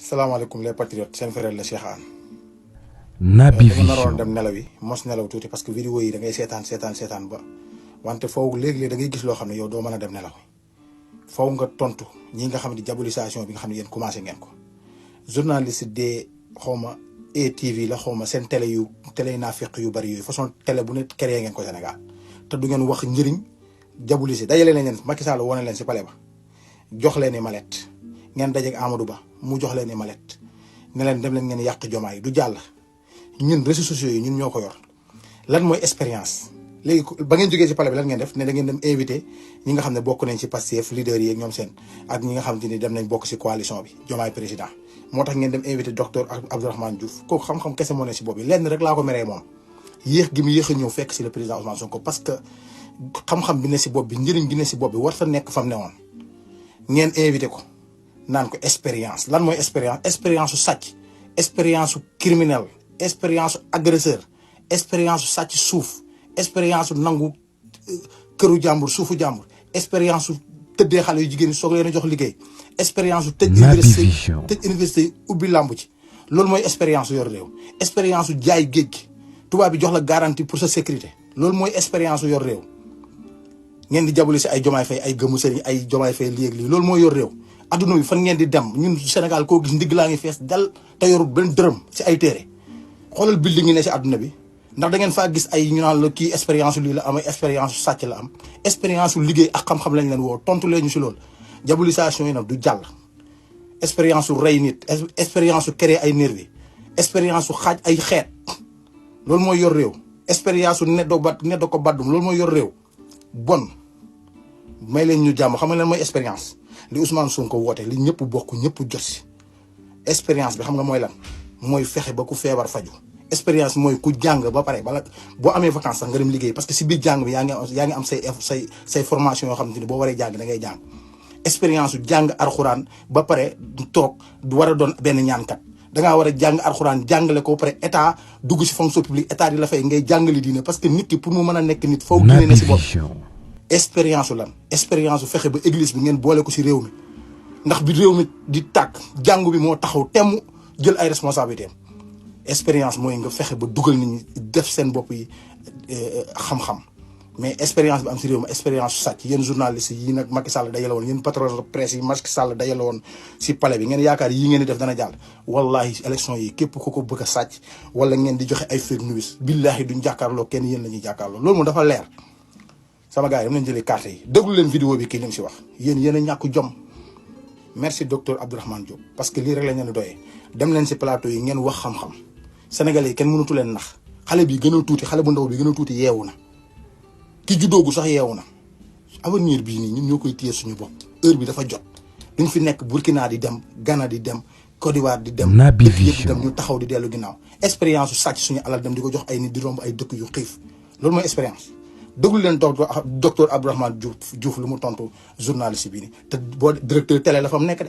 salaamaaleykum les patriotes seen frère la Cheikh Anne. Naby dama naroon Vision. dem nelaw yi mos nelaw tuuti parce que vidéo yi da ngay seetaan ba wante foofu léeg-léeg da ngay gis loo xam ne yow doo mën a dem nelaw foofu nga tontu ñi nga xam ne diabolisation bi nga xam ne yéen commencé ngeen ko. journaliste de xawma ATV la xawma seen télé naafiq yu bari yooyu façon télé bu ne créé ngeen ko Sénégal te du ngeen wax njëriñ diaboliser dajale leen Macky Sall wone leen si palais ba jox leen i mallette ngeen dajeeg Amadou Ba mu jox leen i mallette ne leen dem leen ngeen yàq Diomaye du jàll. ñun réseaux sociaux yi ñun ñoo ko yor lan mooy expérience léegi ba ngeen jógee ci palais bi lan ngeen def ne da ngeen dem invité ñi nga xam ne bokk nañ ci Pastef leader yi ak ñoom seen ak ñi nga xam te ni dem nañ bokk ci coalition bi Diomaye président moo tax ngeen dem invité docteur Abdourahmane Diouf kooku xam-xam kese moo ne ci bopp bi lenn rek laa ko meree moom yéex gi mu yéex a ñëw fekk ci le président Ousmane Sonko parce que xam-xam bi ne ci bopp bi njëriñ gi ne ci bopp bi war ta nekk fam ne woon ngeen invité ko naan ko expérience lan mooy expérience su sàcc expérience su criminel expérience agresseur expérience sàcc suuf expérience nangu këru jàmbur suufu jàmbur expérience tëddee xale yu jigéen ñi soog leen a jox liggéey expérience tëj université ubbi làmb ci loolu mooy expérience yor réew expérience jaay géej gi tubaab bi jox la garantie pour sa sécurité loolu mooy expérience yor réew ngeen di jaboli si ay Diomaye Faye ay gëmu sëriñ ay Diomaye Faye lii ak lii loolu mooy yor réew adduna bi fan ngeen di dem ñun Sénégal koo gis ndigg laa ngi fees dal te yorul benn dërëm si ay téere xoolal building yi ne si àdduna bi ndax da ngeen faa gis ay ñu naan la kii expérience lii la am expérience sàcc la am expérience liggéey ak xam-xam lañ leen woo tontu leen ñu si loolu diabolisation yi nag du jàll. expérience su rey nit expérience su créer ay nervi expérience su xaaj ay xeet loolu mooy yor réew expérience su neddo ko baddum loolu mooy yor réew bon may leen ñu jàmm xam nga leen mooy expérience li Ousmane Sonko woote li ñëpp bokk ñëpp jot si expérience bi xam nga mooy lan. mooy fexe ba ku feebar faju expérience mooy ku jàng ba pare bala boo amee vacance sax nga dem liggéey parce que si biir jàng bi yaa ngi am say formation yoo xam ne boo waree jàng da ngay jàng expérience su jàng arxuraan ba pare toog war a doon benn ñaankat dangaa war a jàng arxuraan jàngale ko ba pare état dugg si fonction publique état di la fay ngay jàngale diine parce que nit ki pour mu mën a nekk nit foofu diine ne si bopp expérience su lan expérience su fexe ba église bi ngeen boole ko si réew mi ndax bi réew mi di tàkk jàngu bi moo taxaw temm jël ay responsabilités expérience mooy nga fexe ba dugal nit ñi def seen bopp yi xam-xam mais expérience bi am si réew mi expérience su sàcc yéen journalistes yi nag Macky Sall dajale woon yéen patron de presse yi Macky Sall dajale woon si palais bi ngeen yaakaar yi ngeen di def dana jàll wallahi élection yi képp ku ko bëgg a sàcc wala ngeen di joxe ay fake news billahi duñ jàkkaarloo kenn yéen la ñuy jàkkaarloo loolu moom dafa leer sama gars yi dam nañ jëlee carte yi déglu leen vidéo bi kii li mu si wax yéen a ñàkk jom merci docteur Abdourahmane Diop parce que lii rek la ñu doyee dem leen si plateau yi ngeen wax xam-xam sénégalais yi kenn mënatu leen nax xale bi gën a tuuti xale bu ndaw bi gën a tuuti yeewu na ki juddoogu sax yeewu na avenir bii nii ñun ñoo koy téye suñu bopp heure bi dafa jot duñ fi nekk Burkina di dem Ghana di dem Côte d'Ivoire di dem Naby dëkk yëpp di dem Vision. ñu taxaw di dellu ginnaaw expérience su sàcc suñu alal dem di ko jox ay nit di romb ay dëkk yu xiif loolu mooy expérience déglu leen docteur Abdourahmane Diouf lu mu tontu journaliste bii nii te boo directeur télé la fa mu nekk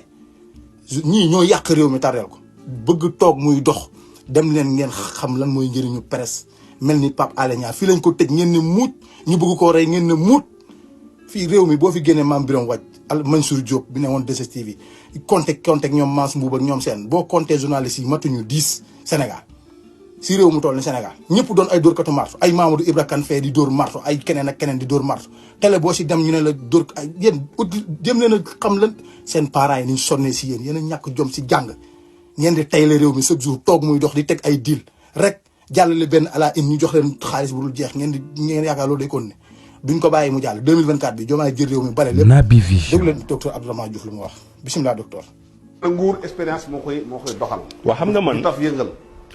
de ñii ñoo yàq réew mi tardeel ko bëgg toog muy dox dem leen ngeen xam lan mooy njëriñu presse mel ni Pape Alé Niang fii lañ ko tëj ngeen ne muut ñu bëgg koo rey ngeen ne muut fii réew mi boo fi génnee Mame Birame Wathie al Mansour Diop bi ne woon 2STV compté ñoom Mansour Mbuub ak ñoom seen boo compté journalistes yi matuñu 10 Sénégal si réew mu toll ni Sénégal ñëpp doon ay dóorkatu marto ay Mamadou Ibra Kane fee di dóor marto ay keneen ak keneen di dóor marto télé boo si dem ñu ne la dóor ay yéen jëm leen a xam lan seen parents yi ni ñu sonnee si yéen a ñàkk jom si jàng ngeen di tayle réew mi chaque jour toog muy dox di teg ay deal rek jàllale benn à la une ñu jox leen xaalis bu dul jeex ngeen yaakaar loolu day kon ne duñ ko bàyyi mu jàll 2024 bi Diomaye jël réew mi bale lépp Naby Vision. déglu leen docteur Abdourahmane Diouf lu mu wax bisimilah docteur. nguur expérience moo koy doxal. waa xam nga man taf yëngal.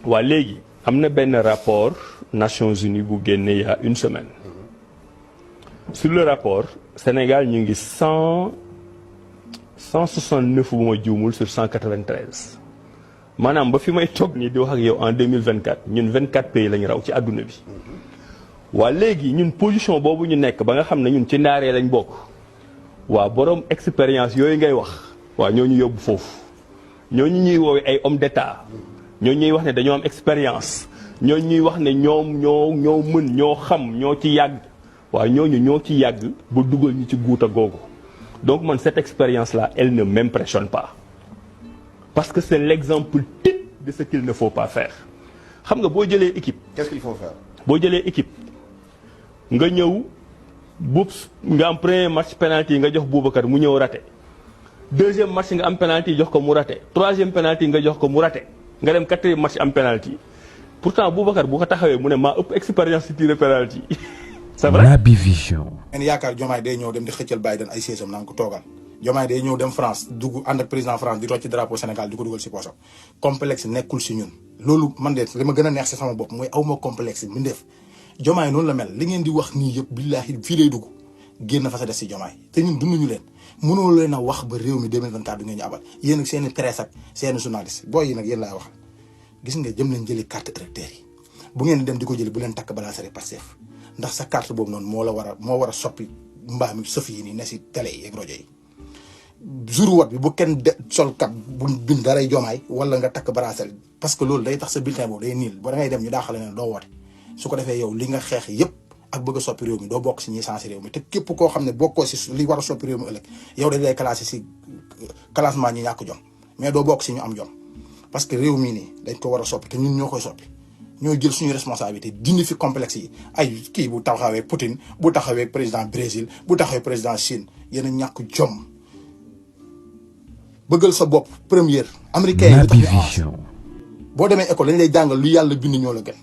waa léegi am na benn rapport Nations Unies bu génne il y a une semaine sur le rapport Sénégal ñu ngi 169 bu ma juumul sur 193 maanaam ba fi may toog nii di wax ak yow en 2024 ñun 24 pays lañu raw ci àdduna bi waa léegi ñun position boobu ñu nekk ba nga xam ne ñun ci ndaaree lañ bokk waa borom expérience yooyu ngay wax waa ñoo ñu yóbbu foofu ñooñu ñuy woowee ay homme d'état ñoo ñuy wax ne dañoo am expérience ñoo ñuy wax ne ñoo mën ñoo xam ñoo ci yàgg waaye ñooñu ñoo ci yàgg ba dugal ñu ci guuta googu donc man cette expérience là elle ne m'impressionne pas parce que c'est l'exemple type de ce qu'il ne faut pas faire xam nga boo jëlee équipe. Qu'est-ce qu'il faut faire? boo jëlee équipe nga ñëw Boubs nga am premier match penalty nga jox Boubacar mu ñëw raté deuxième match nga am penalty jox ko mu raté troisième penalty nga jox ko mu raté nga dem quatrième match am penalty pourtant Boubacar bu ko taxawee mu ne maa ëpp expérience ci tir penalty c'est vrai. Naby Vision. ngeen yaakaar Diomaye day ñëw dem di xëccal Biden ay siège am naan ko toogal Diomaye day ñëw dem France dugg ànd ak président France di rocc drapeau Sénégal di ko dugal si poosam complexe nekkul si ñun. loolu man de li ma gën a neex si sama bopp mooy awma complexe bi mu def Diomaye noonu la mel li ngeen di wax nii yëpp billaahi fii lay dugg génn fa sa des si Diomaye te ñun dunduñu leen mënoo leen a wax ba réew mi 2024 du ngeen ñu abal yéen ak seen i presse ak seen i journaliste booy yi nag yéen laay waxal gis nga jëm leen jëli carte électeur yi bu ngeen di dem di ko jëli bu leen takk balaa sare Pastef ndax sa carte boobu noonu moo war a soppi mbaa mi sëf yi nii ne si télé yi ak rajo yi jour wat bi bu kenn sol cap bu bind daray Diomaye wala nga takk bracelet parce que loolu day tax sa bulletin boobu day niil ba da ngay dem ñu daaxale ne doo woote su ko defee yow li nga xeex yëpp ak bëgg a soppi réew mi doo bokk si ñiy sensé réew mi te képp koo xam ne bokkoo si li war a soppi réew mi ëllëg yow dañ lay classé si classement ñi ñàkk jom mais doo bokk si ñu am jom parce que réew mii nii dañ ko war a soppi te ñun ñoo koy soppi ñoo jël suñu responsabilité dindi fi complexe yi ay kii bu taxawee Poutine bu taxawee président Brésil bu taxawee président Chine yéen a ñàkk jom bëggal sa bopp première américain yi tax ñu avance boo demee école dañ lay jàngal lu yàlla bind ñoo la gën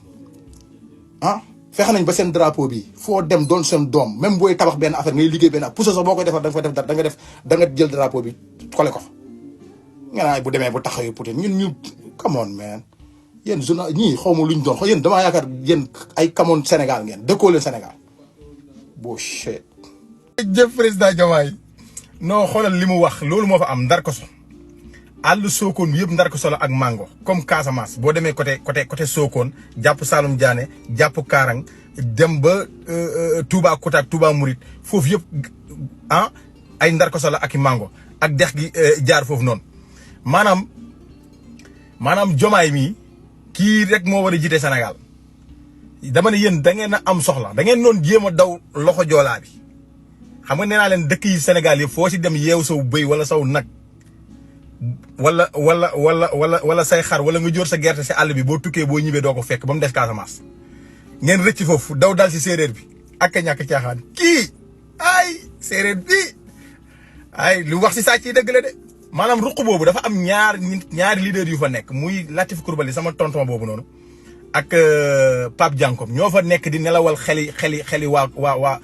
ah fexe nañ ba seen drapeau bi foo dem doon seen doom même booy tabax benn affaire ngay liggéey benn pousse sax boo koy defar da nga fa def dara da nga jël drapeau bi collé ko nga naa bu demee bu taxawee Poutine ñun ñu come on man yéen journal ñii xaw ma luñ doon xaw yéen damaa yaakaar yéen ay kamoon Sénégal ngeen dëkkoo leen Sénégal boo shit jëf président Diomaye non xoolal li mu wax loolu moo fa am ndar ko so àll Sokone yëpp ndar ko solo ak mango comme Casamance boo demee côté Sokone jàpp Saloum Diané jàpp Karang dem ba Touba Kouta ak Touba Mouride foofu yëpp ah ay ndar ko solo ak i mango ak dex gi jaar foofu noonu maanaam Diomaye mi kii rek moo war a jiite Sénégal dama ne yéen da ngeen a am soxla da ngeen doon jéem a daw loxo joolaa bi xam nga nee naa leen dëkk yi Sénégal yëpp foo si dem yeew saw bëy wala saw nag wala say xar wala nga jóor sa gerte si àll bi boo tukkee boo ñibbee doo ko fekk ba mu des Casamance ngeen rëcc foofu daw dal si séeréer bi ak a ñàkk caaxaan kii ay séeréer bi ay lu wax si sàcc yi dëgg la de maanaam ruq boobu dafa am ñaari leader yu fa nekk muy Latif Coulibaly sama tonton boobu noonu ak Pape Diankom ñoo fa nekk di nelawal xeli waa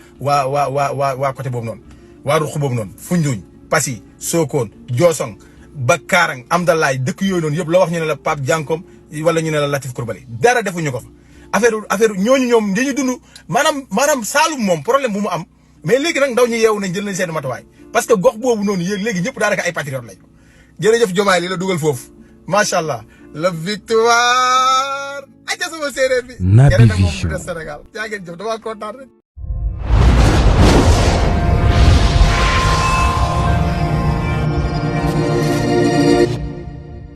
côté boobu noonu waa ruq boobu noonu Foundiougne Passy Sokone Diossong ba Karang Amdalaay dëkk yooyu noonu yëpp la wax ñu ne la Pape Diankom wala ñu ne la Latif Coulibaly dara defuñu ko fa affaire ñooñu ñoom dañuy dund maanaam Saalum moom problème bu mu am mais léegi nag ndaw ñi yeewu nañ jël nañ seen matuwaay parce que gox boobu noonu yéen léegi ñëpp daanaka ay patriote lañ jërëjëf Diomaye li la dugal foofu macha allah la victoire aja sama séeréer bi. Naby Vision Vision. Sénégal yaa ngeen jëf damaa kontaan rek.